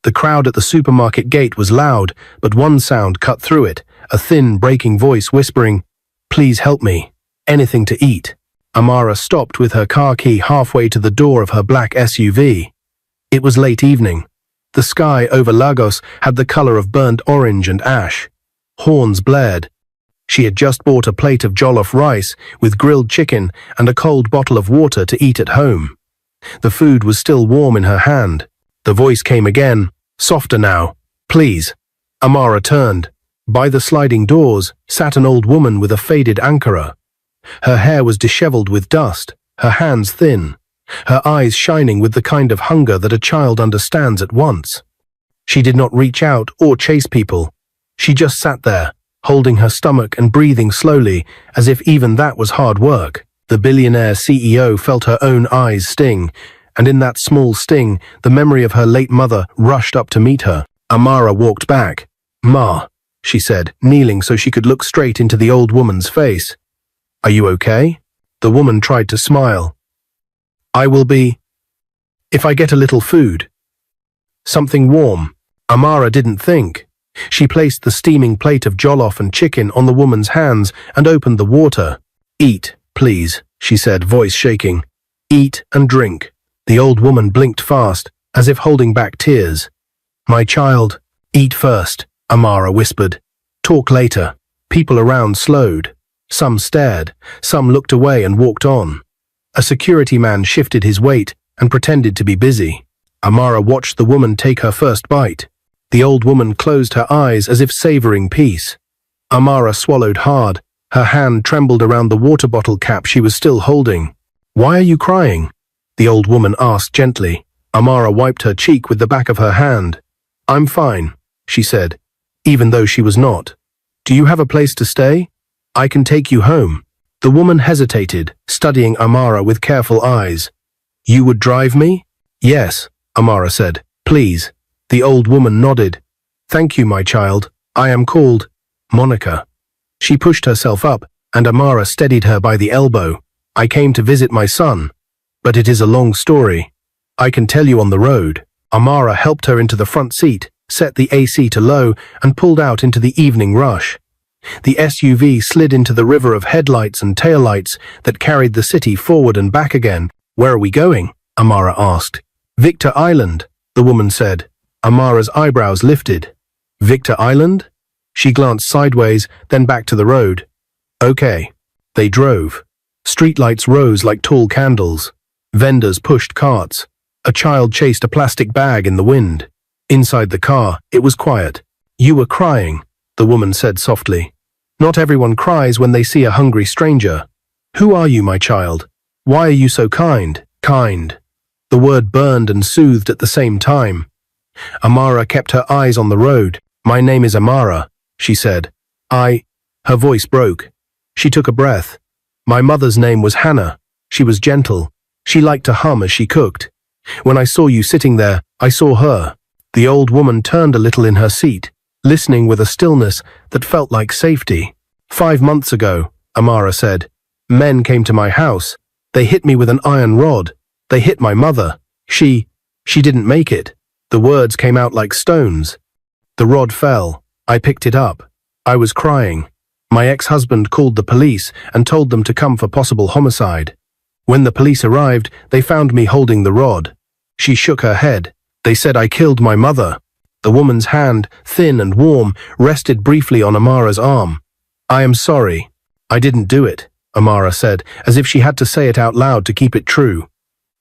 The crowd at the supermarket gate was loud, but one sound cut through it, a thin, breaking voice whispering, "Please help me. Anything to eat." Amara stopped with her car key halfway to the door of her black SUV. It was late evening. The sky over Lagos had the color of burnt orange and ash. Horns blared. She had just bought a plate of jollof rice with grilled chicken and a cold bottle of water to eat at home. The food was still warm in her hand. The voice came again, softer now. "Please." Amara turned. By the sliding doors sat an old woman with a faded ankara. Her hair was disheveled with dust, her hands thin, her eyes shining with the kind of hunger that a child understands at once. She did not reach out or chase people. She just sat there, holding her stomach and breathing slowly, as if even that was hard work. The billionaire CEO felt her own eyes sting, and in that small sting, the memory of her late mother rushed up to meet her. Amara walked back. "Ma," she said, kneeling so she could look straight into the old woman's face. "Are you okay?" The woman tried to smile. "I will be, if I get a little food. Something warm." Amara didn't think. She placed the steaming plate of jollof and chicken on the woman's hands and opened the water. "Eat, please," she said, voice shaking. "Eat and drink." The old woman blinked fast, as if holding back tears. "My child, eat first," Amara whispered. "Talk later." People around slowed. Some stared, some looked away and walked on. A security man shifted his weight and pretended to be busy. Amara watched the woman take her first bite. The old woman closed her eyes as if savoring peace. Amara swallowed hard. Her hand trembled around the water bottle cap she was still holding. "Why are you crying?" the old woman asked gently. Amara wiped her cheek with the back of her hand. "I'm fine," she said, even though she was not. "Do you have a place to stay? I can take you home." The woman hesitated, studying Amara with careful eyes. "You would drive me?" "Yes," Amara said. "Please." The old woman nodded. "Thank you, my child. I am called Monica." She pushed herself up, and Amara steadied her by the elbow. "I came to visit my son, but it is a long story. I can tell you on the road." Amara helped her into the front seat, set the AC to low, and pulled out into the evening rush. The SUV slid into the river of headlights and taillights that carried the city forward and back again. "Where are we going?" Amara asked. "Victor Island," the woman said. Amara's eyebrows lifted. "Victor Island?" She glanced sideways, then back to the road. "Okay." They drove. Streetlights rose like tall candles. Vendors pushed carts. A child chased a plastic bag in the wind. Inside the car, it was quiet. "You were crying," the woman said softly. "Not everyone cries when they see a hungry stranger. Who are you, my child? Why are you so kind?" "Kind." The word burned and soothed at the same time. Amara kept her eyes on the road. "My name is Amara," she said. Her voice broke. She took a breath. "My mother's name was Hannah. She was gentle. She liked to hum as she cooked. When I saw you sitting there, I saw her." The old woman turned a little in her seat, listening with a stillness that felt like safety. "5 months ago," Amara said, "men came to my house. They hit me with an iron rod. They hit my mother. She didn't make it." The words came out like stones. The rod fell. I picked it up. I was crying. My ex-husband called the police and told them to come for possible homicide. When the police arrived, they found me holding the rod. She shook her head. "They said I killed my mother." The woman's hand, thin and warm, rested briefly on Amara's arm. "I am sorry. I didn't do it," Amara said, as if she had to say it out loud to keep it true.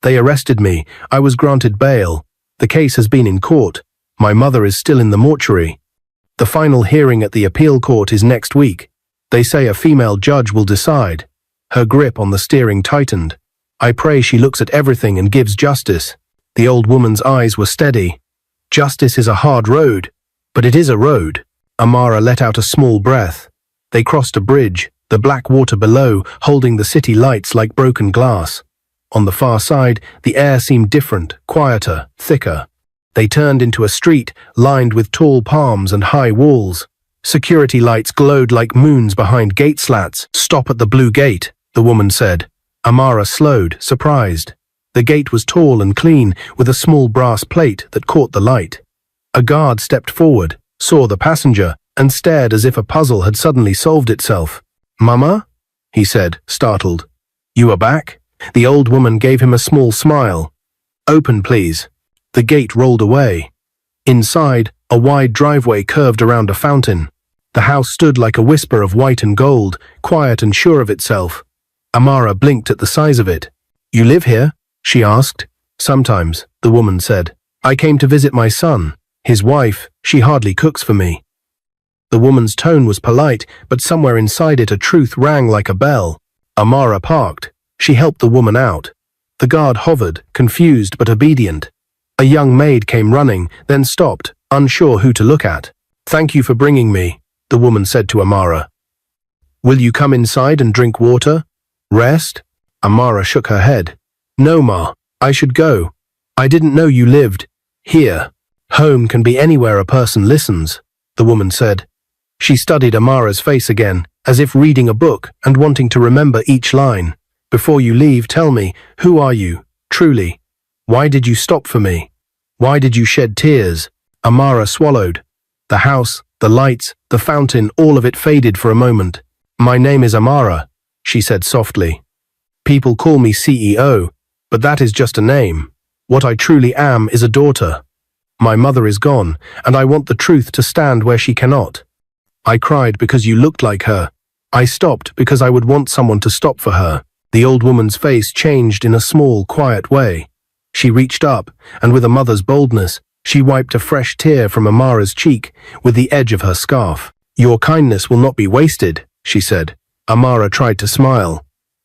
"They arrested me. I was granted bail. The case has been in court. My mother is still in the mortuary. The final hearing at the appeal court is next week. They say a female judge will decide." Her grip on the steering tightened. "I pray she looks at everything and gives justice." The old woman's eyes were steady. "Justice is a hard road, but it is a road." Amara let out a small breath. They crossed a bridge, the black water below holding the city lights like broken glass. On the far side, the air seemed different, quieter, thicker. They turned into a street lined with tall palms and high walls. Security lights glowed like moons behind gate slats. "Stop at the blue gate," the woman said. Amara slowed, surprised. The gate was tall and clean, with a small brass plate that caught the light. A guard stepped forward, saw the passenger, and stared as if a puzzle had suddenly solved itself. "Mama?" he said, startled. "You are back?" The old woman gave him a small smile. "Open, please." The gate rolled away. Inside, a wide driveway curved around a fountain. The house stood like a whisper of white and gold, quiet and sure of itself. Amara blinked at the size of it. "You live here?" she asked. "Sometimes," the woman said. "I came to visit my son. His wife, she hardly cooks for me." The woman's tone was polite, but somewhere inside it a truth rang like a bell. Amara parked. She helped the woman out. The guard hovered, confused but obedient. A young maid came running, then stopped, unsure who to look at. "Thank you for bringing me," the woman said to Amara. "Will you come inside and drink water? Rest?" Amara shook her head. "No, Ma. I should go. I didn't know you lived here." "Home can be anywhere a person listens," the woman said. She studied Amara's face again, as if reading a book and wanting to remember each line. "Before you leave, tell me, who are you, truly? Why did you stop for me? Why did you shed tears?" Amara swallowed. The house, the lights, the fountain, all of it faded for a moment. "My name is Amara," she said softly. "People call me CEO, but that is just a name. What I truly am is a daughter. My mother is gone, and I want the truth to stand where she cannot. I cried because you looked like her. I stopped because I would want someone to stop for her." The old woman's face changed in a small, quiet way. She reached up, and with a mother's boldness, she wiped a fresh tear from Amara's cheek with the edge of her scarf. "Your kindness will not be wasted," she said. Amara tried to smile.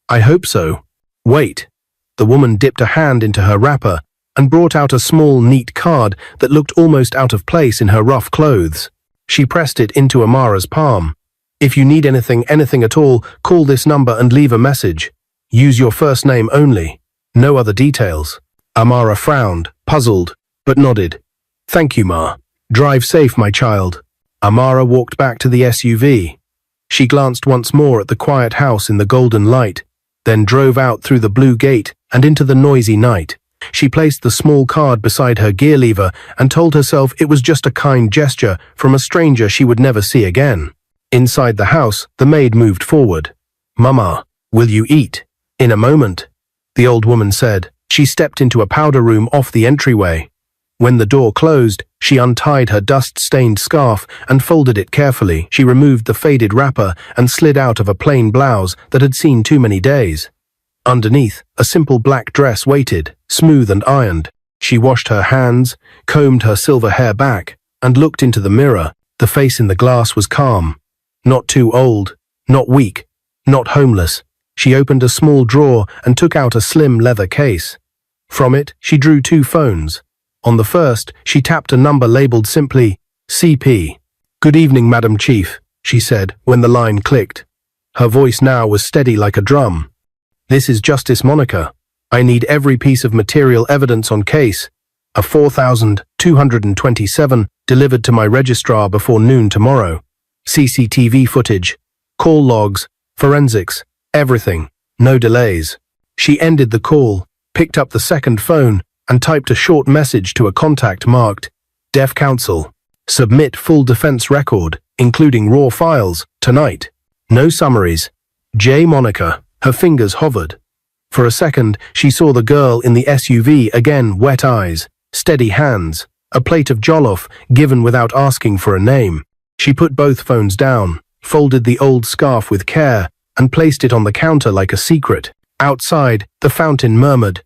"I hope so." "Wait." The woman dipped a hand into her wrapper and brought out a small, neat card that looked almost out of place in her rough clothes. She pressed it into Amara's palm. "If you need anything at all, call this number and leave a message. Use your first name only. No other details." Amara frowned, puzzled, but nodded. "Thank you, Ma. Drive safe, my child." Amara walked back to the SUV. She glanced once more at the quiet house in the golden light, then drove out through the blue gate and into the noisy night. She placed the small card beside her gear lever and told herself it was just a kind gesture from a stranger she would never see again. Inside the house, the maid moved forward. "Mama, will you eat?" "In a moment," the old woman said. She stepped into a powder room off the entryway. When the door closed, she untied her dust-stained scarf and folded it carefully. She removed the faded wrapper and slid out of a plain blouse that had seen too many days. Underneath, a simple black dress waited, smooth and ironed. She washed her hands, combed her silver hair back, and looked into the mirror. The face in the glass was calm. Not too old, not weak, not homeless. She opened a small drawer and took out a slim leather case. From it, she drew 2 phones. On the first, she tapped a number labeled simply CP. "Good evening, Madam Chief," she said when the line clicked. Her voice now was steady like a drum. "This is Justice Monica. I need every piece of material evidence on case. A 4227 delivered to my registrar before noon tomorrow. CCTV footage, call logs, forensics, everything. No delays." She ended the call, picked up the second phone, and typed a short message to a contact marked Deaf Counsel. "Submit full defense record, including raw files, tonight. No summaries. J. Monica." Her fingers hovered. For a second, she saw the girl in the SUV again, wet eyes, steady hands, a plate of jollof given without asking for a name. She put both phones down, folded the old scarf with care, and placed it on the counter like a secret. Outside, the fountain murmured.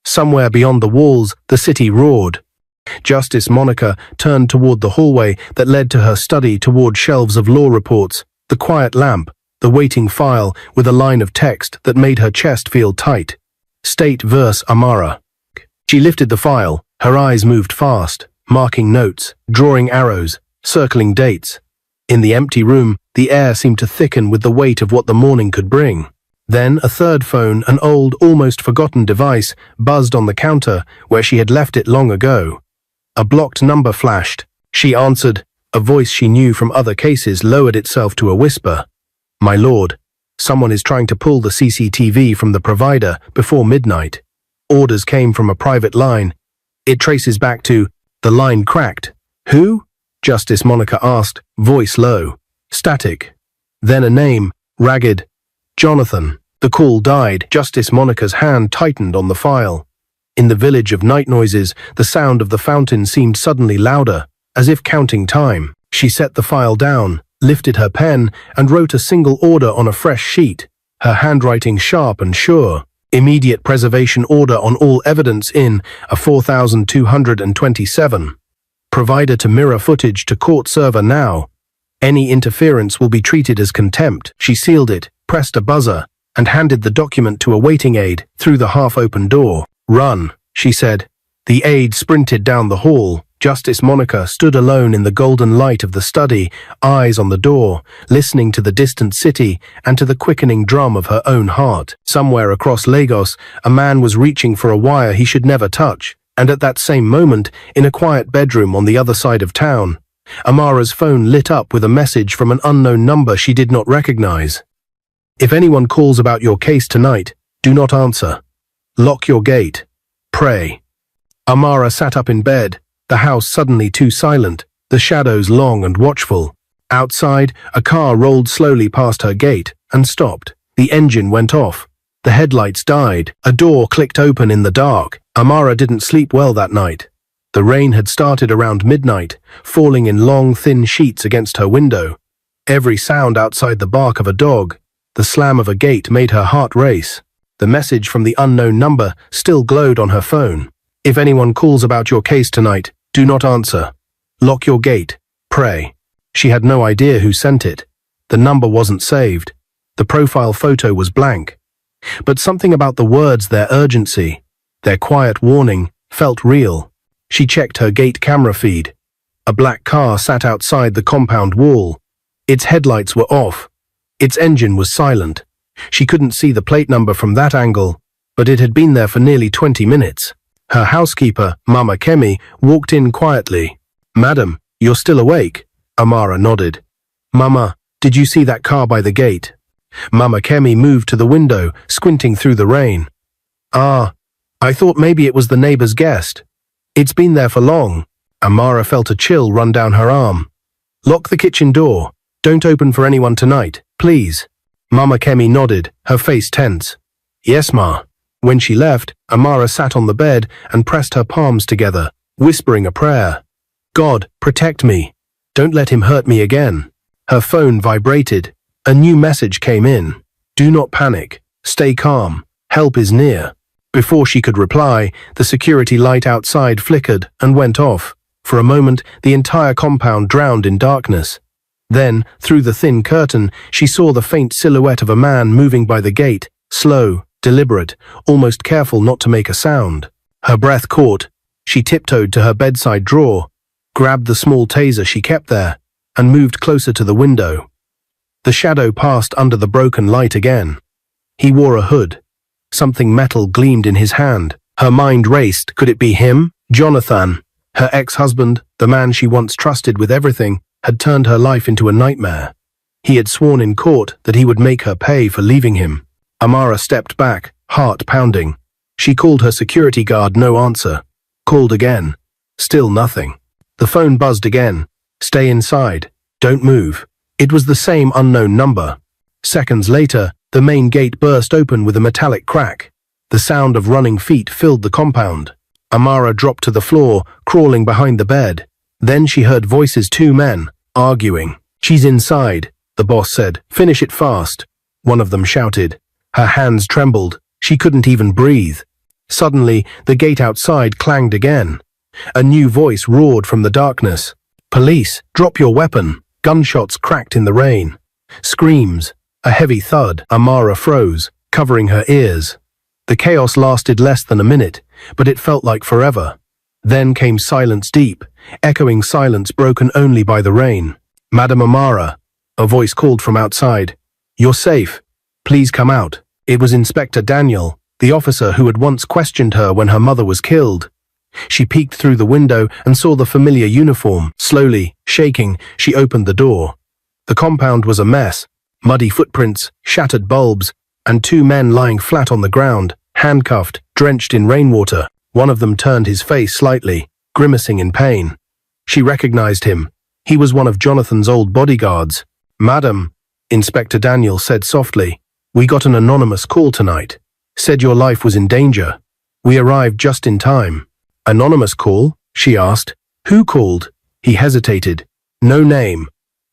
Somewhere beyond the walls, the city roared. Justice Monica turned toward the hallway that led to her study, toward shelves of law reports, the quiet lamp, the waiting file with a line of text that made her chest feel tight. State vs. Amara. She lifted the file. Her eyes moved fast, marking notes, drawing arrows, circling dates. In the empty room, the air seemed to thicken with the weight of what the morning could bring. Then a third phone, an old, almost forgotten device, buzzed on the counter where she had left it long ago. A blocked number flashed. She answered. A voice she knew from other cases lowered itself to a whisper. "My lord, someone is trying to pull the CCTV from the provider before midnight. Orders came from a private line. It traces back to..." The line cracked. Who? Justice Monica asked, voice low. Static. Then a name, ragged. Jonathan. The call died. Justice Monica's hand tightened on the file. In the village of night noises, the sound of the fountain seemed suddenly louder, as if counting time. She set the file down, lifted her pen, and wrote a single order on a fresh sheet, her handwriting sharp and sure. Immediate preservation order on all evidence in a 4227. Provider to mirror footage to court server now. Any interference will be treated as contempt. She sealed it, pressed a buzzer, and handed the document to a waiting aide through the half-open door. Run, she said. The aide sprinted down the hall. Justice Monica stood alone in the golden light of the study, eyes on the door, listening to the distant city and to the quickening drum of her own heart. Somewhere across Lagos, a man was reaching for a wire he should never touch, and at that same moment, in a quiet bedroom on the other side of town, Amara's phone lit up with a message from an unknown number she did not recognize. If anyone calls about your case tonight, do not answer. Lock your gate. Pray. Amara sat up in bed, the house suddenly too silent, the shadows long and watchful. Outside, a car rolled slowly past her gate and stopped. The engine went off. The headlights died. A door clicked open in the dark. Amara didn't sleep well that night. The rain had started around midnight, falling in long, thin sheets against her window. Every sound outside the bark of a dog, the slam of a gate made her heart race. The message from the unknown number still glowed on her phone. If anyone calls about your case tonight, do not answer. Lock your gate. Pray. She had no idea who sent it. The number wasn't saved. The profile photo was blank. But something about the words, their urgency, their quiet warning, felt real. She checked her gate camera feed. A black car sat outside the compound wall. Its headlights were off. Its engine was silent. She couldn't see the plate number from that angle, but it had been there for nearly 20 minutes. Her housekeeper, Mama Kemi, walked in quietly. Madam, you're still awake? Amara nodded. Mama, did you see that car by the gate? Mama Kemi moved to the window, squinting through the rain. Ah, I thought maybe it was the neighbor's guest. It's been there for long. Amara felt a chill run down her arm. Lock the kitchen door. Don't open for anyone tonight, please. Mama Kemi nodded, her face tense. Yes, Ma. When she left, Amara sat on the bed and pressed her palms together, whispering a prayer. God, protect me. Don't let him hurt me again. Her phone vibrated. A new message came in. Do not panic. Stay calm. Help is near. Before she could reply, the security light outside flickered and went off. For a moment, the entire compound drowned in darkness. Then, through the thin curtain, she saw the faint silhouette of a man moving by the gate, slow, deliberate, almost careful not to make a sound. Her breath caught. She tiptoed to her bedside drawer, grabbed the small taser she kept there, and moved closer to the window. The shadow passed under the broken light again. He wore a hood. Something metal gleamed in his hand. Her mind raced. Could it be him? Jonathan, her ex-husband, the man she once trusted with everything, had turned her life into a nightmare. He had sworn in court that he would make her pay for leaving him. Amara stepped back, heart pounding. She called her security guard, no answer. Called again. Still nothing. The phone buzzed again. Stay inside. Don't move. It was the same unknown number. Seconds later, the main gate burst open with a metallic crack. The sound of running feet filled the compound. Amara dropped to the floor, crawling behind the bed. Then she heard voices, two men, arguing. She's inside, the boss said. Finish it fast. One of them shouted. Her hands trembled. She couldn't even breathe. Suddenly, the gate outside clanged again. A new voice roared from the darkness. Police, drop your weapon. Gunshots cracked in the rain. Screams. A heavy thud. Amara froze, covering her ears. The chaos lasted less than a minute, but it felt like forever. Then came silence, deep, echoing silence broken only by the rain. Madam Amara, a voice called from outside. You're safe. Please come out. It was Inspector Daniel, the officer who had once questioned her when her mother was killed. She peeked through the window and saw the familiar uniform. Slowly, shaking, she opened the door. The compound was a mess. Muddy footprints, shattered bulbs, and two men lying flat on the ground, handcuffed, drenched in rainwater. One of them turned his face slightly, grimacing in pain. She recognized him. He was one of Jonathan's old bodyguards. "Madam," Inspector Daniel said softly, "we got an anonymous call tonight. Said your life was in danger. We arrived just in time." "Anonymous call?" she asked. "Who called?" He hesitated. "No name.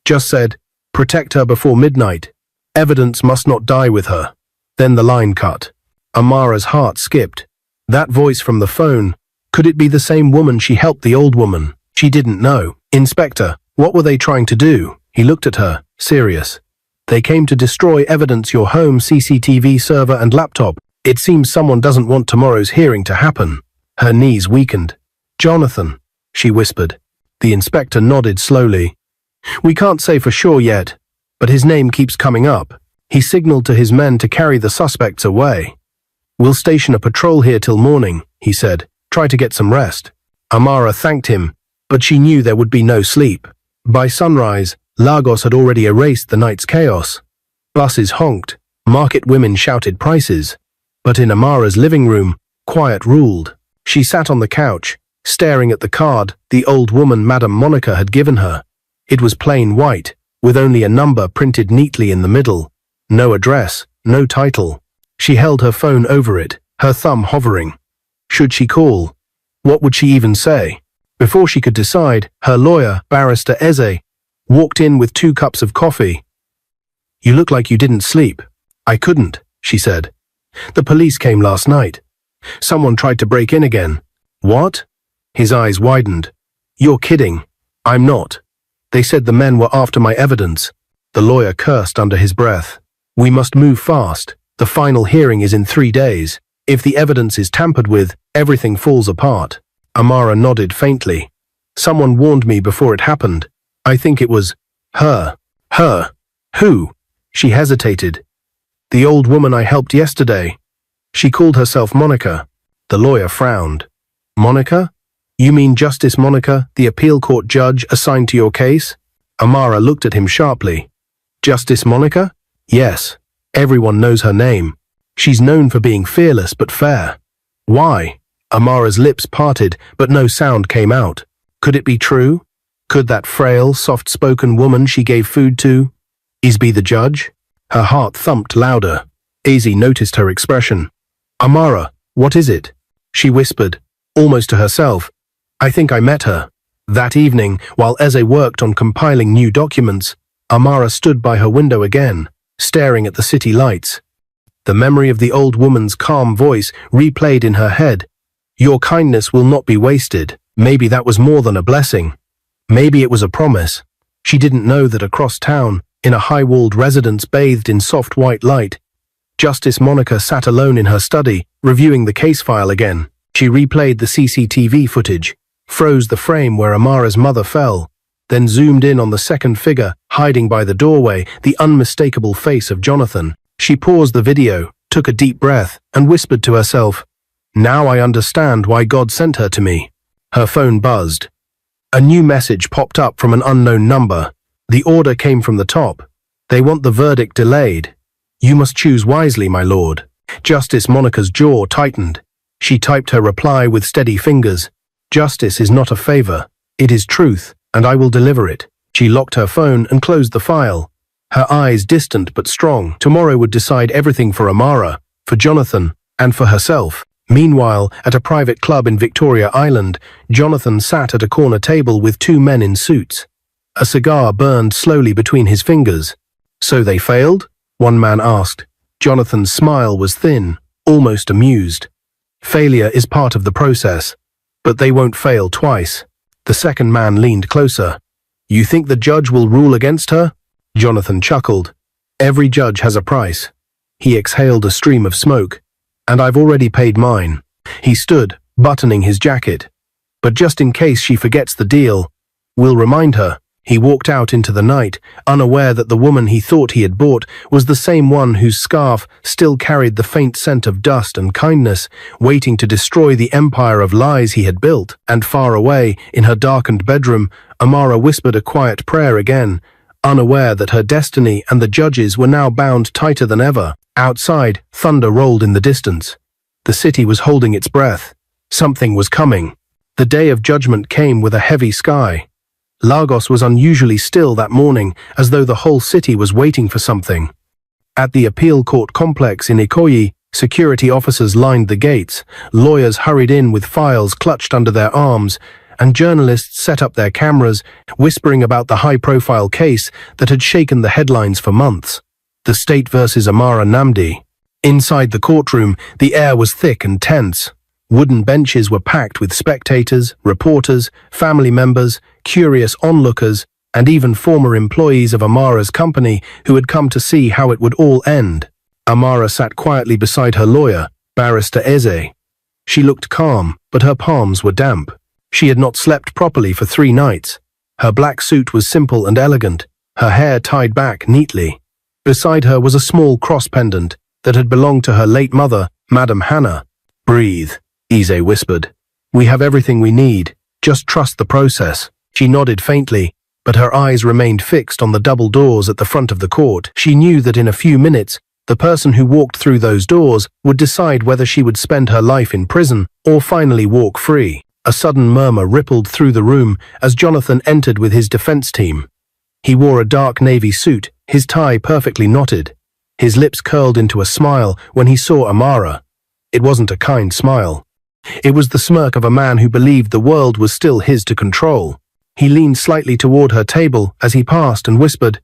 Just said, 'Protect her before midnight. Evidence must not die with her.'" Then the line cut. Amara's heart skipped. That voice from the phone, could it be the same woman she helped the old woman? She didn't know. "Inspector, what were they trying to do?" He looked at her, serious. "They came to destroy evidence, your home, CCTV server and laptop. It seems someone doesn't want tomorrow's hearing to happen." Her knees weakened. "Jonathan," she whispered. The inspector nodded slowly. "We can't say for sure yet, but his name keeps coming up. He signaled to his men to carry the suspects away. We'll station a patrol here till morning," he said. "Try to get some rest." Amara thanked him, but she knew there would be no sleep. By sunrise, Lagos had already erased the night's chaos. Buses honked, market women shouted prices. But in Amara's living room, quiet ruled. She sat on the couch, staring at the card the old woman Madame Monica had given her. It was plain white, with only a number printed neatly in the middle. No address, no title. She held her phone over it, her thumb hovering. Should she call? What would she even say? Before she could decide, her lawyer, Barrister Eze, walked in with 2 cups of coffee. "You look like you didn't sleep." "I couldn't," she said. "The police came last night. Someone tried to break in again." "What?" His eyes widened. "You're kidding." "I'm not. They said the men were after my evidence." The lawyer cursed under his breath. "We must move fast. The final hearing is in 3 days. If the evidence is tampered with, everything falls apart." Amara nodded faintly. "Someone warned me before it happened. I think it was her." "Her? Who?" She hesitated. "The old woman I helped yesterday. She called herself Monica." The lawyer frowned. "Monica? You mean Justice Monica, the appeal court judge assigned to your case?" Amara looked at him sharply. "Justice Monica? Yes. Everyone knows her name. She's known for being fearless but fair." "Why?" Amara's lips parted, but no sound came out. Could it be true? Could that frail, soft-spoken woman she gave food to be the judge? Her heart thumped louder. Eze noticed her expression. "Amara, what is it?" She whispered, almost to herself. "I think I met her." That evening, while Eze worked on compiling new documents, Amara stood by her window again, staring at the city lights. The memory of the old woman's calm voice replayed in her head. "Your kindness will not be wasted." Maybe that was more than a blessing. Maybe it was a promise. She didn't know that across town, in a high-walled residence bathed in soft white light, Justice Monica sat alone in her study, reviewing the case file again. She replayed the CCTV footage, froze the frame where Amara's mother fell, then zoomed in on the second figure, hiding by the doorway, the unmistakable face of Jonathan. She paused the video, took a deep breath, and whispered to herself, "Now I understand why God sent her to me." Her phone buzzed. A new message popped up from an unknown number. The order came from the top. "They want the verdict delayed. You must choose wisely, my lord." Justice Monica's jaw tightened. She typed her reply with steady fingers. "Justice is not a favor. It is truth, and I will deliver it." She locked her phone and closed the file. Her eyes distant but strong. Tomorrow would decide everything for Amara, for Jonathan, and for herself. Meanwhile, at a private club in Victoria Island, Jonathan sat at a corner table with 2 men in suits. A cigar burned slowly between his fingers. "So they failed?" one man asked. Jonathan's smile was thin, almost amused. "Failure is part of the process, but they won't fail twice." The second man leaned closer. "You think the judge will rule against her?" Jonathan chuckled. "Every judge has a price." He exhaled a stream of smoke. "And I've already paid mine." He stood, buttoning his jacket. "But just in case she forgets the deal, we'll remind her." He walked out into the night, unaware that the woman he thought he had bought was the same one whose scarf still carried the faint scent of dust and kindness, waiting to destroy the empire of lies he had built. And far away, in her darkened bedroom, Amara whispered a quiet prayer again, unaware that her destiny and the judge's were now bound tighter than ever. Outside, thunder rolled in the distance. The city was holding its breath. Something was coming. The day of judgment came with a heavy sky. Lagos was unusually still that morning, as though the whole city was waiting for something. At the appeal court complex in Ikoyi, security officers lined the gates, lawyers hurried in with files clutched under their arms, and journalists set up their cameras, whispering about the high-profile case that had shaken the headlines for months. The state versus Amara Namdi. Inside the courtroom, the air was thick and tense. Wooden benches were packed with spectators, reporters, family members, curious onlookers, and even former employees of Amara's company who had come to see how it would all end. Amara sat quietly beside her lawyer, Barrister Eze. She looked calm, but her palms were damp. She had not slept properly for 3 nights. Her black suit was simple and elegant, her hair tied back neatly. Beside her was a small cross pendant that had belonged to her late mother, Madam Hannah. "Breathe," Eze whispered. "We have everything we need. Just trust the process." She nodded faintly, but her eyes remained fixed on the double doors at the front of the court. She knew that in a few minutes, the person who walked through those doors would decide whether she would spend her life in prison or finally walk free. A sudden murmur rippled through the room as Jonathan entered with his defense team. He wore a dark navy suit, his tie perfectly knotted. His lips curled into a smile when he saw Amara. It wasn't a kind smile. It was the smirk of a man who believed the world was still his to control. He leaned slightly toward her table as he passed and whispered,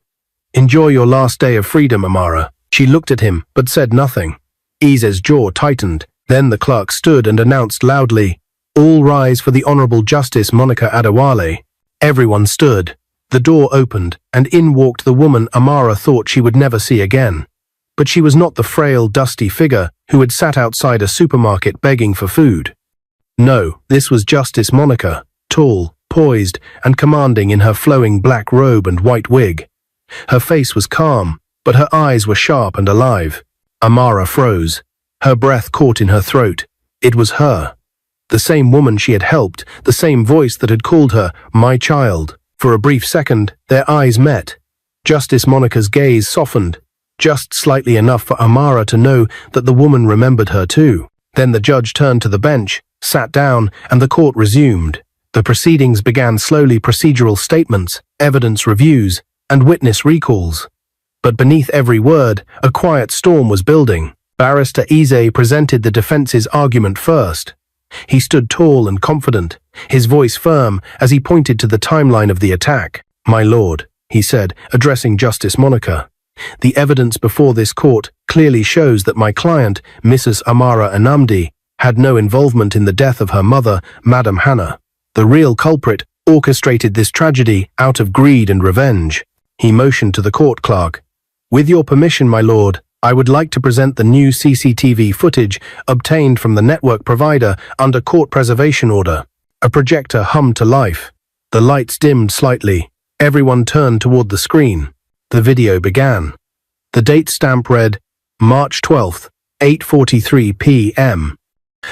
"Enjoy your last day of freedom, Amara." She looked at him, but said nothing. Eze's jaw tightened. Then the clerk stood and announced loudly, "All rise for the Honorable Justice Monica Adewale." Everyone stood. The door opened, and in walked the woman Amara thought she would never see again. But she was not the frail, dusty figure who had sat outside a supermarket begging for food. No, this was Justice Monica, tall, poised, and commanding in her flowing black robe and white wig. Her face was calm, but her eyes were sharp and alive. Amara froze. Her breath caught in her throat. It was her. The same woman she had helped, the same voice that had called her, "my child." For a brief second, their eyes met. Justice Monica's gaze softened, just slightly enough for Amara to know that the woman remembered her too. Then the judge turned to the bench, sat down, and the court resumed. The proceedings began slowly: procedural statements, evidence reviews, and witness recalls. But beneath every word, a quiet storm was building. Barrister Eze presented the defense's argument first. He stood tall and confident, his voice firm as he pointed to the timeline of the attack. "My lord," he said, addressing Justice Monica, "the evidence before this court clearly shows that my client, Mrs. Amara Anamdi, had no involvement in the death of her mother, Madam Hannah. The real culprit orchestrated this tragedy out of greed and revenge." He motioned to the court clerk. "With your permission, my lord, I would like to present the new CCTV footage obtained from the network provider under court preservation order." A projector hummed to life. The lights dimmed slightly. Everyone turned toward the screen. The video began. The date stamp read, March 12th, 8:43 p.m.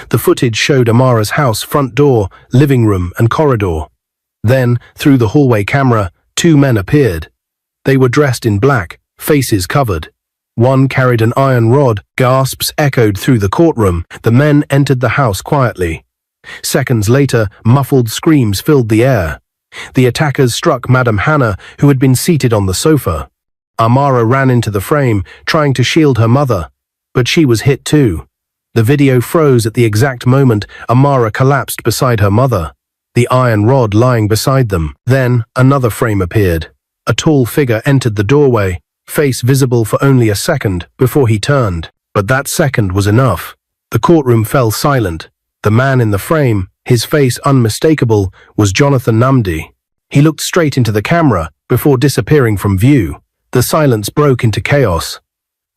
The footage showed Amara's house front door, living room, and corridor. Then, through the hallway camera, 2 men appeared. They were dressed in black, faces covered. One carried an iron rod. Gasps echoed through the courtroom. The men entered the house quietly. Seconds later, muffled screams filled the air. The attackers struck Madam Hannah, who had been seated on the sofa. Amara ran into the frame, trying to shield her mother, but she was hit too. The video froze at the exact moment Amara collapsed beside her mother, the iron rod lying beside them. Then another frame appeared. A tall figure entered the doorway, face visible for only a second before he turned. But that second was enough. The courtroom fell silent. The man in the frame, his face unmistakable, was Jonathan Namdi. He looked straight into the camera before disappearing from view. The silence broke into chaos.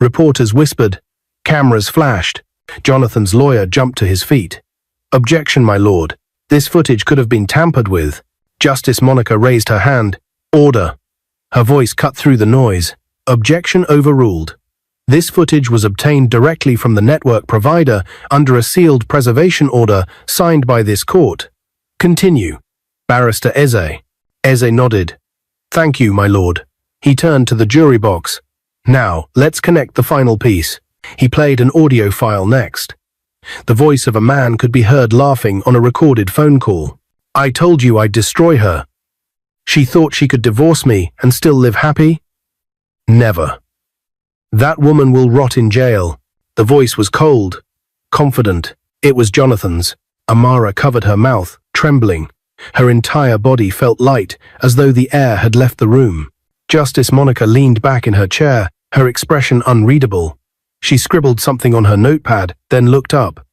Reporters whispered. Cameras flashed. Jonathan's lawyer jumped to his feet. "Objection, my lord. This footage could have been tampered with." Justice Monica raised her hand. "Order." Her voice cut through the noise. "Objection overruled. This footage was obtained directly from the network provider under a sealed preservation order signed by this court. Continue." Barrister Eze. Eze nodded. "Thank you, my lord." He turned to the jury box. "Now, let's connect the final piece." He played an audio file next. The voice of a man could be heard laughing on a recorded phone call. "I told you I'd destroy her." She thought she could divorce me and still live happy? Never. That woman will rot in jail. The voice was cold, confident. It was Jonathan's. Amara covered her mouth, trembling. Her entire body felt light, as though the air had left the room. Justice Monica leaned back in her chair, her expression unreadable. She scribbled something on her notepad, then looked up.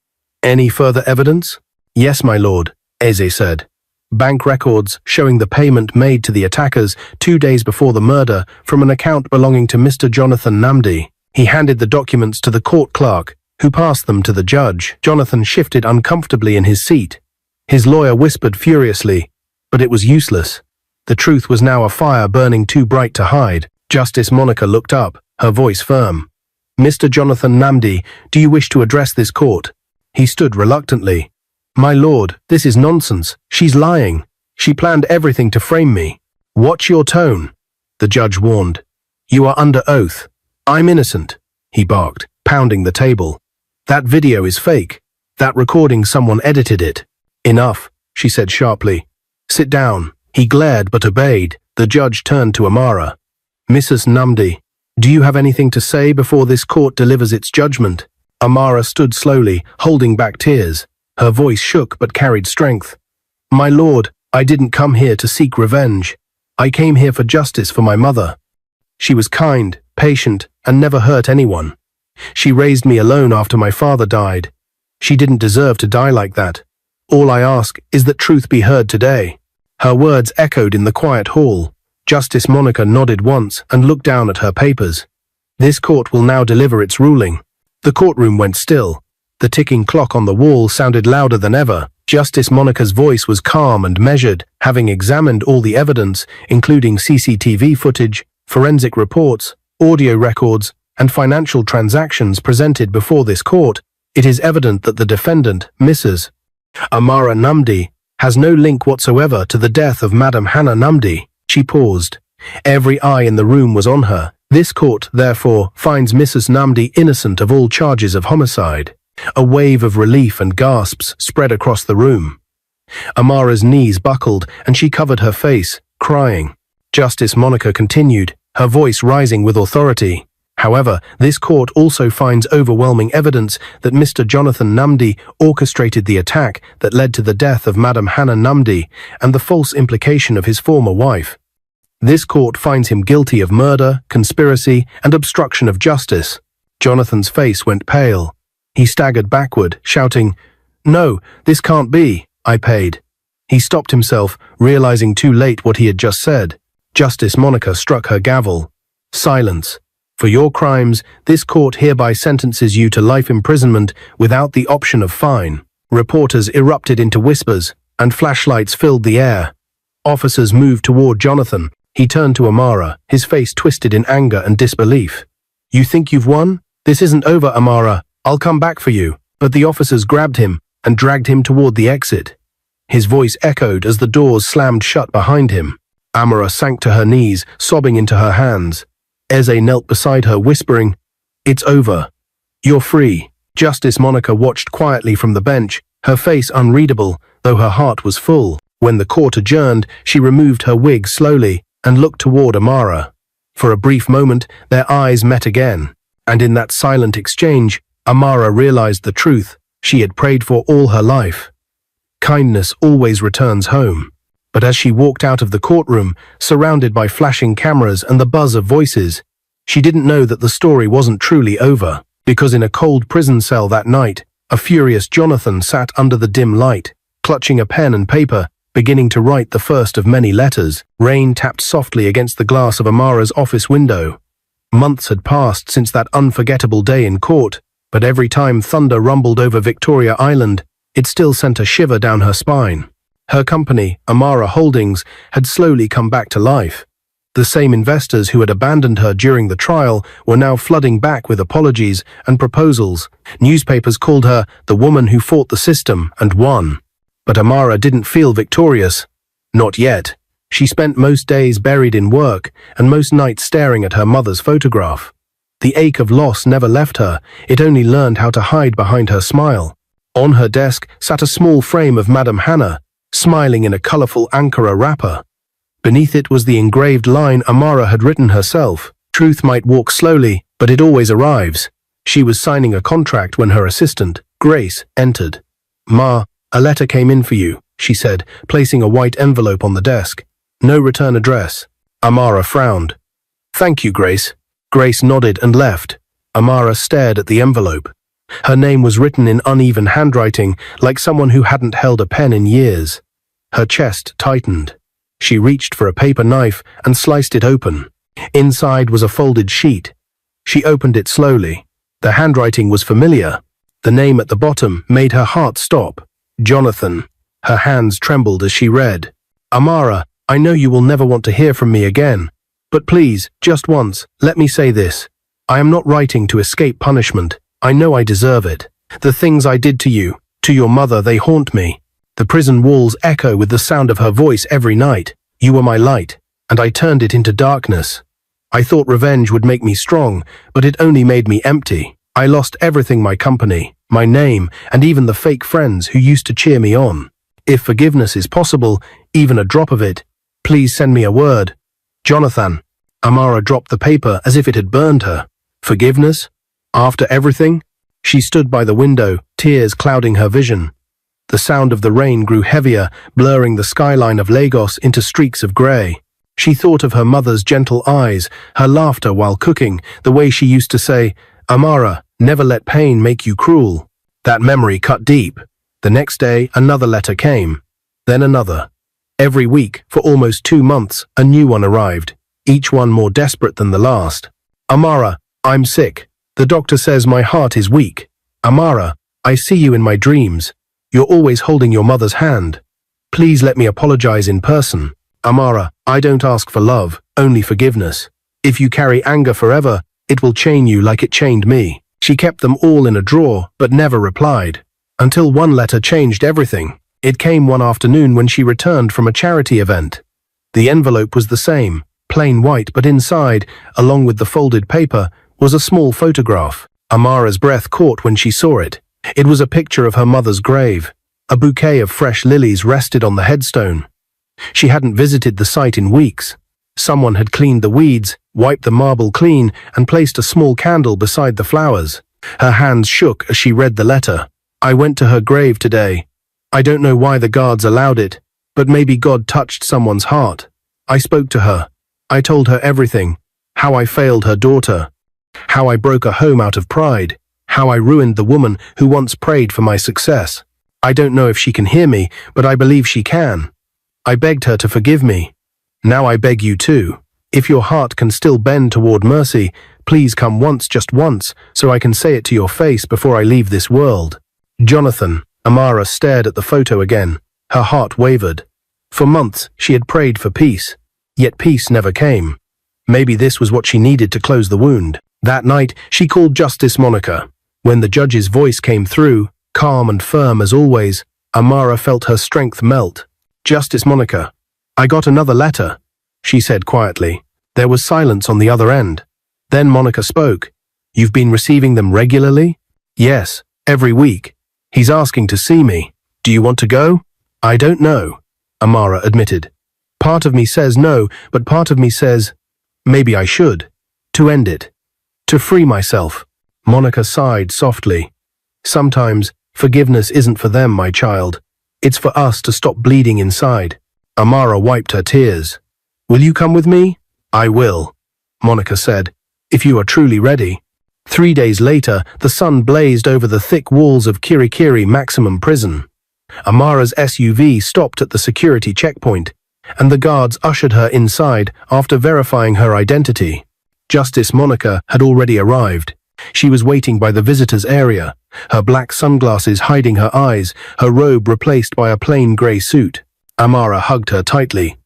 Any further evidence? Yes, my lord, Eze said. Bank records showing the payment made to the attackers 2 days before the murder from an account belonging to Mr. Jonathan Namdi. He handed the documents to the court clerk, who passed them to the judge. Jonathan shifted uncomfortably in his seat. His lawyer whispered furiously, but it was useless. The truth was now a fire burning too bright to hide. Justice Monica looked up, her voice firm. Mr. Jonathan Namdi, do you wish to address this court? He stood reluctantly. My lord, this is nonsense. She's lying. She planned everything to frame me. Watch your tone, the judge warned. You are under oath. I'm innocent, he barked, pounding the table. That video is fake. That recording, someone edited it. Enough, she said sharply. Sit down. He glared but obeyed. The judge turned to Amara. Mrs. Namdi, do you have anything to say before this court delivers its judgment? Amara stood slowly, holding back tears. Her voice shook but carried strength. My lord, I didn't come here to seek revenge. I came here for justice for my mother. She was kind, patient, and never hurt anyone. She raised me alone after my father died. She didn't deserve to die like that. All I ask is that truth be heard today. Her words echoed in the quiet hall. Justice Monica nodded once and looked down at her papers. This court will now deliver its ruling. The courtroom went still. The ticking clock on the wall sounded louder than ever. Justice Monica's voice was calm and measured, having examined all the evidence, including CCTV footage, forensic reports, audio records, and financial transactions presented before this court. It is evident that the defendant, Mrs. Amara Namdi, has no link whatsoever to the death of Madam Hannah Namdi. She paused. Every eye in the room was on her. This court, therefore, finds Mrs. Namdi innocent of all charges of homicide. A wave of relief and gasps spread across the room. Amara's knees buckled and she covered her face, crying. Justice Monica continued, her voice rising with authority. However, this court also finds overwhelming evidence that Mr. Jonathan Namdi orchestrated the attack that led to the death of Madam Hannah Namdi and the false implication of his former wife. This court finds him guilty of murder, conspiracy, and obstruction of justice. Jonathan's face went pale. He staggered backward, shouting, No, this can't be. I paid. He stopped himself, realizing too late what he had just said. Justice Monica struck her gavel. Silence. For your crimes, this court hereby sentences you to life imprisonment without the option of fine. Reporters erupted into whispers, and flashlights filled the air. Officers moved toward Jonathan. He turned to Amara, his face twisted in anger and disbelief. You think you've won? This isn't over, Amara. I'll come back for you. But the officers grabbed him and dragged him toward the exit. His voice echoed as the doors slammed shut behind him. Amara sank to her knees, sobbing into her hands. Eze knelt beside her, whispering, It's over. You're free. Justice Monica watched quietly from the bench, her face unreadable, though her heart was full. When the court adjourned, she removed her wig slowly and looked toward Amara. For a brief moment, their eyes met again, and in that silent exchange, Amara realized the truth she had prayed for all her life. Kindness always returns home. But as she walked out of the courtroom, surrounded by flashing cameras and the buzz of voices, she didn't know that the story wasn't truly over, because in a cold prison cell that night, a furious Jonathan sat under the dim light, clutching a pen and paper, beginning to write the first of many letters. Rain tapped softly against the glass of Amara's office window. Months had passed since that unforgettable day in court, but every time thunder rumbled over Victoria Island, it still sent a shiver down her spine. Her company, Amara Holdings, had slowly come back to life. The same investors who had abandoned her during the trial were now flooding back with apologies and proposals. Newspapers called her the woman who fought the system and won. But Amara didn't feel victorious. Not yet. She spent most days buried in work and most nights staring at her mother's photograph. The ache of loss never left her. It only learned how to hide behind her smile. On her desk sat a small frame of Madam Hannah, smiling in a colorful Ankara wrapper. Beneath it was the engraved line Amara had written herself. Truth might walk slowly, but it always arrives. She was signing a contract when her assistant, Grace, entered. "Ma, a letter came in for you," she said, placing a white envelope on the desk. "No return address." Amara frowned. "Thank you, Grace." Grace nodded and left. Amara stared at the envelope. Her name was written in uneven handwriting, like someone who hadn't held a pen in years. Her chest tightened. She reached for a paper knife and sliced it open. Inside was a folded sheet. She opened it slowly. The handwriting was familiar. The name at the bottom made her heart stop. Jonathan. Her hands trembled as she read. "Amara, I know you will never want to hear from me again. But please, just once, let me say this. I am not writing to escape punishment. I know I deserve it. The things I did to you, to your mother, they haunt me. The prison walls echo with the sound of her voice every night. You were my light, and I turned it into darkness. I thought revenge would make me strong, but it only made me empty. I lost everything, my company, my name, and even the fake friends who used to cheer me on. If forgiveness is possible, even a drop of it, please send me a word. Jonathan." Amara dropped the paper as if it had burned her. Forgiveness? After everything? She stood by the window, tears clouding her vision. The sound of the rain grew heavier, blurring the skyline of Lagos into streaks of grey. She thought of her mother's gentle eyes, her laughter while cooking, the way she used to say, "Amara, never let pain make you cruel." That memory cut deep. The next day, another letter came. Then another. Every week, for almost 2 months, a new one arrived, each one more desperate than the last. "Amara, I'm sick. The doctor says my heart is weak. Amara, I see you in my dreams. You're always holding your mother's hand. Please let me apologize in person. Amara, I don't ask for love, only forgiveness. If you carry anger forever, it will chain you like it chained me." She kept them all in a drawer, but never replied. Until one letter changed everything. It came one afternoon when she returned from a charity event. The envelope was the same, plain white, but inside, along with the folded paper, was a small photograph. Amara's breath caught when she saw it. It was a picture of her mother's grave. A bouquet of fresh lilies rested on the headstone. She hadn't visited the site in weeks. Someone had cleaned the weeds, wiped the marble clean, and placed a small candle beside the flowers. Her hands shook as she read the letter. "I went to her grave today. I don't know why the guards allowed it, but maybe God touched someone's heart. I spoke to her. I told her everything. How I failed her daughter. How I broke a home out of pride. How I ruined the woman who once prayed for my success. I don't know if she can hear me, but I believe she can. I begged her to forgive me. Now I beg you too. If your heart can still bend toward mercy, please come once, just once, so I can say it to your face before I leave this world. Jonathan." Amara stared at the photo again. Her heart wavered. For months, she had prayed for peace, yet peace never came. Maybe this was what she needed to close the wound. That night, she called Justice Monica. When the judge's voice came through, calm and firm as always, Amara felt her strength melt. "Justice Monica, I got another letter," she said quietly. There was silence on the other end. Then Monica spoke. "You've been receiving them regularly?" "Yes, every week. He's asking to see me. Do you want to go?" "I don't know," Amara admitted. "Part of me says no, but part of me says, maybe I should. To end it. To free myself." Monica sighed softly. "Sometimes, forgiveness isn't for them, my child. It's for us to stop bleeding inside." Amara wiped her tears. "Will you come with me?" "I will," Monica said, "if you are truly ready." 3 days later, the sun blazed over the thick walls of Kirikiri Maximum Prison. Amara's SUV stopped at the security checkpoint, and the guards ushered her inside after verifying her identity. Justice Monica had already arrived. She was waiting by the visitors' area, her black sunglasses hiding her eyes, her robe replaced by a plain grey suit. Amara hugged her tightly.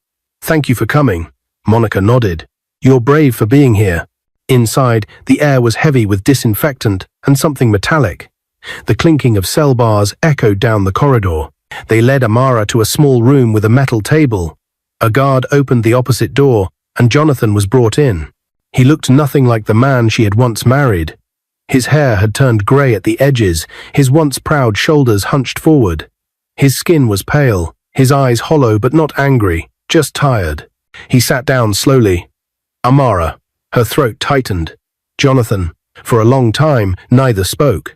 "Thank you for coming," Monica nodded. "You're brave for being here." Inside, the air was heavy with disinfectant and something metallic. The clinking of cell bars echoed down the corridor. They led Amara to a small room with a metal table. A guard opened the opposite door, and Jonathan was brought in. He looked nothing like the man she had once married. His hair had turned grey at the edges, his once proud shoulders hunched forward. His skin was pale, his eyes hollow but not angry, just tired. He sat down slowly. Amara. Her throat tightened. Jonathan. For a long time, neither spoke.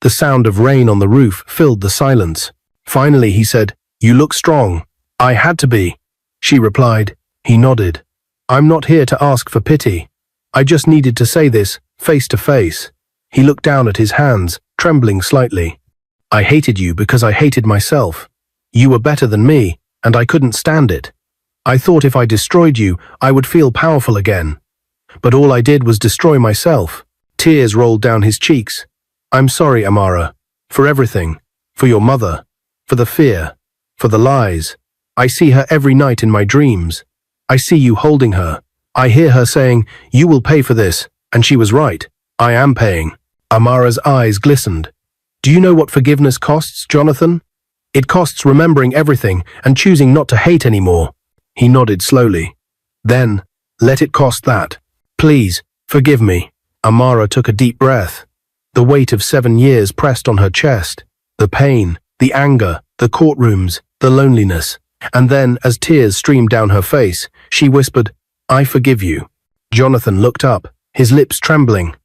The sound of rain on the roof filled the silence. Finally, he said, "You look strong." "I had to be," she replied. He nodded. "I'm not here to ask for pity. I just needed to say this, face to face." He looked down at his hands, trembling slightly. "I hated you because I hated myself. You were better than me, and I couldn't stand it. I thought if I destroyed you, I would feel powerful again. But all I did was destroy myself." Tears rolled down his cheeks. "I'm sorry, Amara, for everything, for your mother, for the fear, for the lies. I see her every night in my dreams. I see you holding her. I hear her saying, 'You will pay for this,' and she was right. I am paying." Amara's eyes glistened. "Do you know what forgiveness costs, Jonathan? It costs remembering everything and choosing not to hate anymore." He nodded slowly. "Then, let it cost that. Please, forgive me." Amara took a deep breath. The weight of 7 years pressed on her chest. The pain, the anger, the courtrooms, the loneliness. And then, as tears streamed down her face, she whispered, "I forgive you." Jonathan looked up, his lips trembling.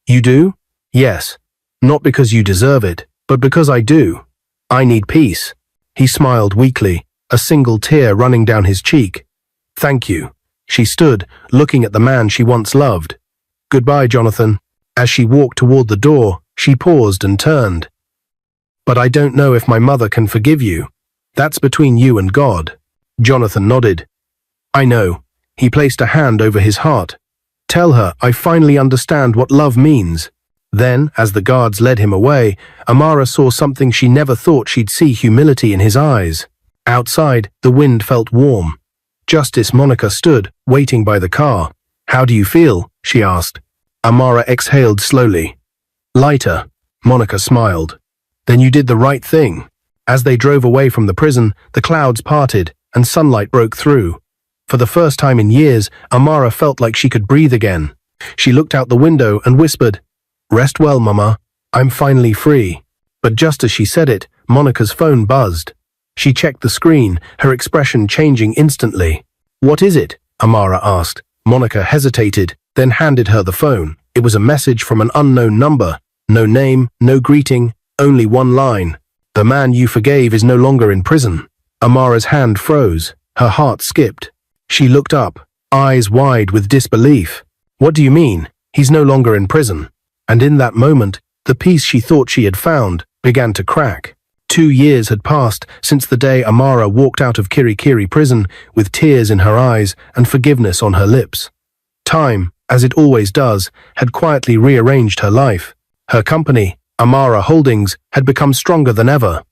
"You do?" "Yes. Not because you deserve it, but because I do. I need peace." He smiled weakly, a single tear running down his cheek. "Thank you." She stood, looking at the man she once loved. "Goodbye, Jonathan." As she walked toward the door, she paused and turned. "But I don't know if my mother can forgive you. That's between you and God." Jonathan nodded. "I know." He placed a hand over his heart. "Tell her I finally understand what love means." Then, as the guards led him away, Amara saw something she never thought she'd see: humility in his eyes. Outside, the wind felt warm. Justice Monica stood, waiting by the car. "How do you feel?" she asked. Amara exhaled slowly. "Lighter." Monica smiled. "Then you did the right thing." As they drove away from the prison, the clouds parted and sunlight broke through. For the first time in years, Amara felt like she could breathe again. She looked out the window and whispered, "Rest well, Mama. I'm finally free." But just as she said it, Monica's phone buzzed. She checked the screen, her expression changing instantly. "What is it?" Amara asked. Monica hesitated, then handed her the phone. It was a message from an unknown number. No name, no greeting, only one line. "The man you forgave is no longer in prison." Amara's hand froze. Her heart skipped. She looked up, eyes wide with disbelief. "What do you mean? He's no longer in prison?" And in that moment, the peace she thought she had found began to crack. 2 years had passed since the day Amara walked out of Kirikiri prison with tears in her eyes and forgiveness on her lips. Time, as it always does, had quietly rearranged her life. Her company, Amara Holdings, had become stronger than ever.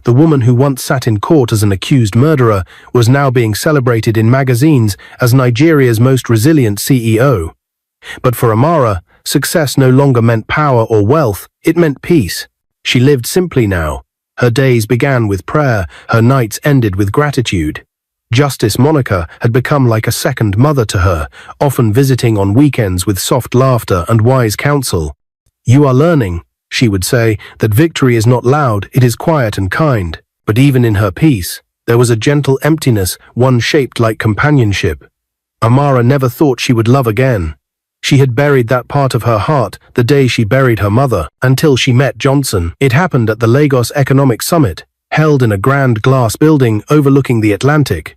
The woman who once sat in court as an accused murderer was now being celebrated in magazines as Nigeria's most resilient CEO. But for Amara, success no longer meant power or wealth, it meant peace. She lived simply now. Her days began with prayer, her nights ended with gratitude. Justice Monica had become like a second mother to her, often visiting on weekends with soft laughter and wise counsel. "You are learning," she would say, "that victory is not loud, it is quiet and kind." But even in her peace, there was a gentle emptiness, one shaped like companionship. Amara never thought she would love again. She had buried that part of her heart the day she buried her mother, until she met Johnson. It happened at the Lagos Economic Summit, held in a grand glass building overlooking the Atlantic.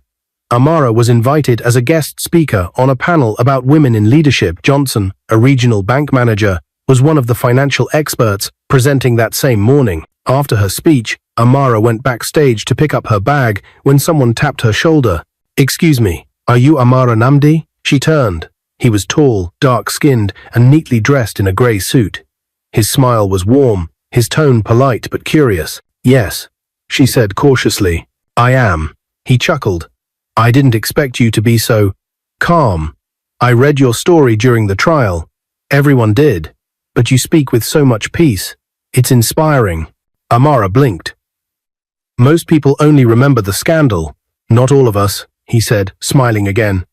Amara was invited as a guest speaker on a panel about women in leadership. Johnson, a regional bank manager, was one of the financial experts presenting that same morning. After her speech, Amara went backstage to pick up her bag when someone tapped her shoulder. "Excuse me, are you Amara Namdi?" She turned. He was tall, dark-skinned, and neatly dressed in a grey suit. His smile was warm, his tone polite but curious. "Yes," she said cautiously. "I am." He chuckled. "I didn't expect you to be so calm. I read your story during the trial. Everyone did. But you speak with so much peace. It's inspiring." Amara blinked. "Most people only remember the scandal. Not all of us," he said, smiling again.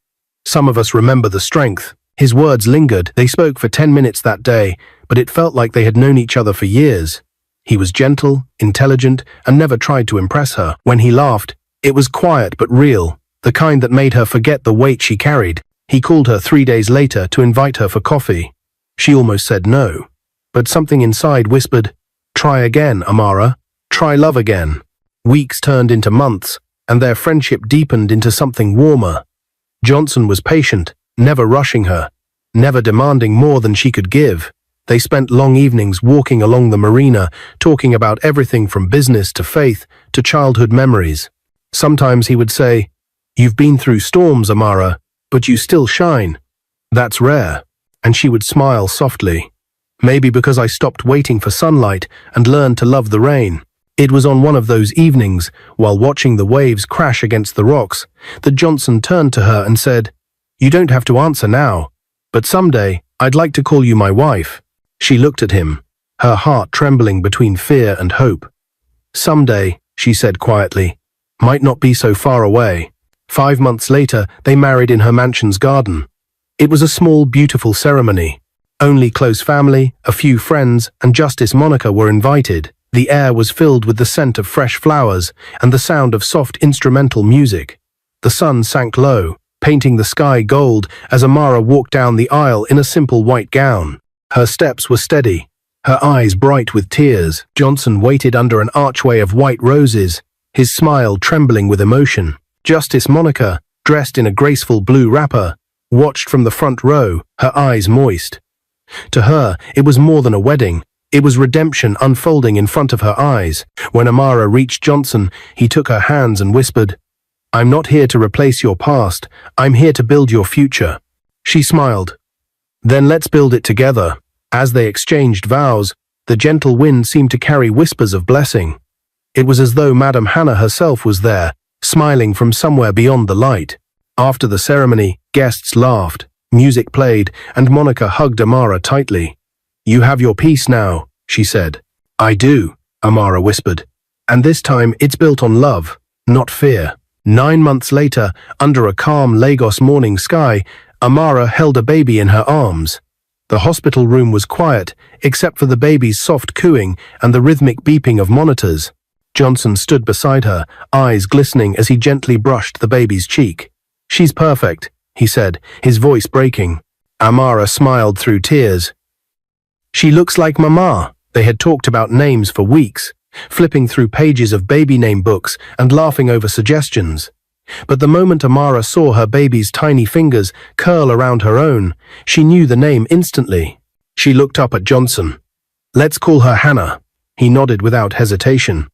"Some of us remember the strength." His words lingered. They spoke for 10 minutes that day, but it felt like they had known each other for years. He was gentle, intelligent, and never tried to impress her. When he laughed, it was quiet but real. the kind that made her forget the weight she carried. He called her 3 days later to invite her for coffee. She almost said no, but something inside whispered, "Try again, Amara. Try love again." Weeks turned into months, and their friendship deepened into something warmer. Johnson was patient, never rushing her, never demanding more than she could give. They spent long evenings walking along the marina, talking about everything from business to faith to childhood memories. Sometimes he would say, "You've been through storms, Amara, but you still shine. That's rare." And she would smile softly. "Maybe because I stopped waiting for sunlight and learned to love the rain." It was on one of those evenings, while watching the waves crash against the rocks, that Johnson turned to her and said, "You don't have to answer now, but someday I'd like to call you my wife." She looked at him, her heart trembling between fear and hope. "Someday," she said quietly, "might not be so far away." 5 months later, they married in her mansion's garden. It was a small, beautiful ceremony. Only close family, a few friends, and Justice Monica were invited. The air was filled with the scent of fresh flowers and the sound of soft instrumental music. The sun sank low, painting the sky gold as Amara walked down the aisle in a simple white gown. Her steps were steady, her eyes bright with tears. Johnson waited under an archway of white roses, his smile trembling with emotion. Justice Monica, dressed in a graceful blue wrapper, watched from the front row, her eyes moist. To her, it was more than a wedding. It was redemption unfolding in front of her eyes. When Amara reached Johnson, he took her hands and whispered, "I'm not here to replace your past. I'm here to build your future." She smiled. "Then let's build it together." As they exchanged vows, the gentle wind seemed to carry whispers of blessing. It was as though Madame Hannah herself was there, smiling from somewhere beyond the light. After the ceremony, guests laughed, music played, and Monica hugged Amara tightly. "You have your peace now," she said. "I do," Amara whispered. "And this time it's built on love, not fear." 9 months later, under a calm Lagos morning sky, Amara held a baby in her arms. The hospital room was quiet, except for the baby's soft cooing and the rhythmic beeping of monitors. Johnson stood beside her, eyes glistening as he gently brushed the baby's cheek. "She's perfect," he said, his voice breaking. Amara smiled through tears. "She looks like Mama." They had talked about names for weeks, flipping through pages of baby name books and laughing over suggestions. But the moment Amara saw her baby's tiny fingers curl around her own, she knew the name instantly. She looked up at Johnson. "Let's call her Hannah." He nodded without hesitation.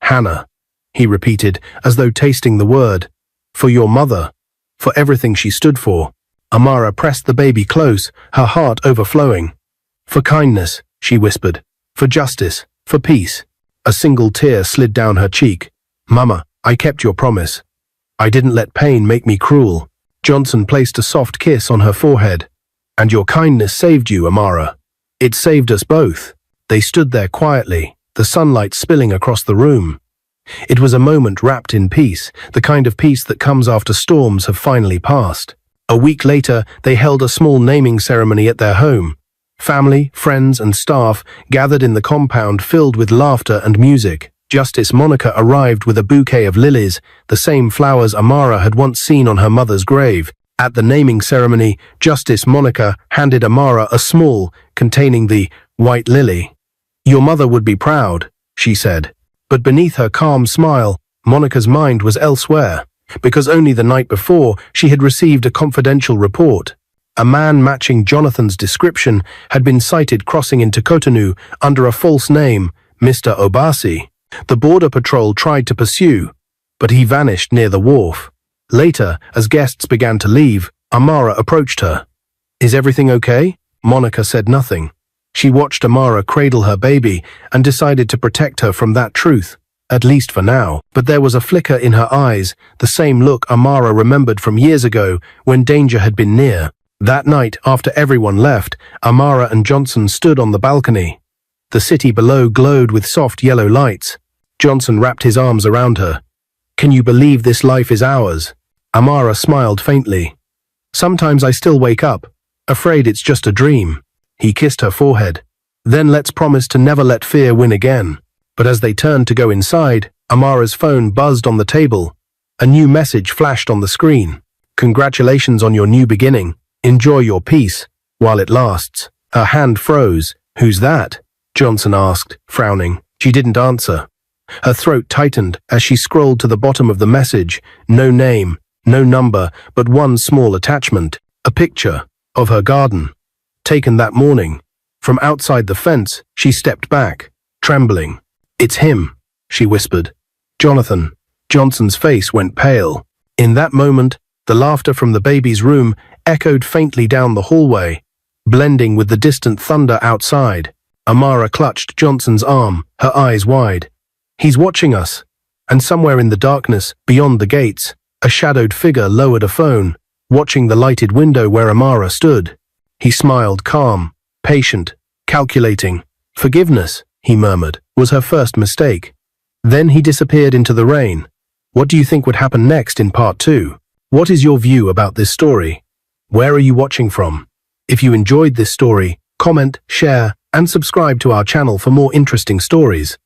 "Hannah," he repeated, as though tasting the word. "For your mother, for everything she stood for." Amara pressed the baby close, her heart overflowing. "For kindness," she whispered. "For justice, for peace." A single tear slid down her cheek. "Mama, I kept your promise. I didn't let pain make me cruel." Johnson placed a soft kiss on her forehead. "And your kindness saved you, Amara. It saved us both." They stood there quietly, the sunlight spilling across the room. It was a moment wrapped in peace, the kind of peace that comes after storms have finally passed. A week later, they held a small naming ceremony at their home. Family, friends, and staff gathered in the compound filled with laughter and music. Justice Monica arrived with a bouquet of lilies, the same flowers Amara had once seen on her mother's grave. At the naming ceremony, Justice Monica handed Amara a small, containing the white lily. "Your mother would be proud," she said. But beneath her calm smile, Monica's mind was elsewhere, because only the night before she had received a confidential report. A man matching Jonathan's description had been sighted crossing into Cotonou under a false name, Mr. Obasi. The border patrol tried to pursue, but he vanished near the wharf. Later, as guests began to leave, Amara approached her. "Is everything okay?" Monica said nothing. She watched Amara cradle her baby and decided to protect her from that truth, at least for now. But there was a flicker in her eyes, the same look Amara remembered from years ago when danger had been near. That night, after everyone left, Amara and Johnson stood on the balcony. The city below glowed with soft yellow lights. Johnson wrapped his arms around her. "Can you believe this life is ours?" Amara smiled faintly. "Sometimes I still wake up, afraid it's just a dream." He kissed her forehead. "Then let's promise to never let fear win again." But as they turned to go inside, Amara's phone buzzed on the table. A new message flashed on the screen. Congratulations on your new beginning. Enjoy your peace while it lasts. Her hand froze. Who's that? Johnson asked, frowning. She didn't answer. Her throat tightened as she scrolled to the bottom of the message. No name, no number, but one small attachment. A picture of her garden, taken that morning. From outside the fence, she stepped back, trembling. It's him, she whispered. Jonathan. Johnson's face went pale. In that moment, the laughter from the baby's room echoed faintly down the hallway, blending with the distant thunder outside. Amara clutched Johnson's arm, her eyes wide. He's watching us. And somewhere in the darkness, beyond the gates, a shadowed figure lowered a phone, watching the lighted window where Amara stood. He smiled, calm, patient, calculating. Forgiveness, he murmured, was her first mistake. Then he disappeared into the rain. What do you think would happen next in part 2? What is your view about this story? Where are you watching from? If you enjoyed this story, comment, share, and subscribe to our channel for more interesting stories.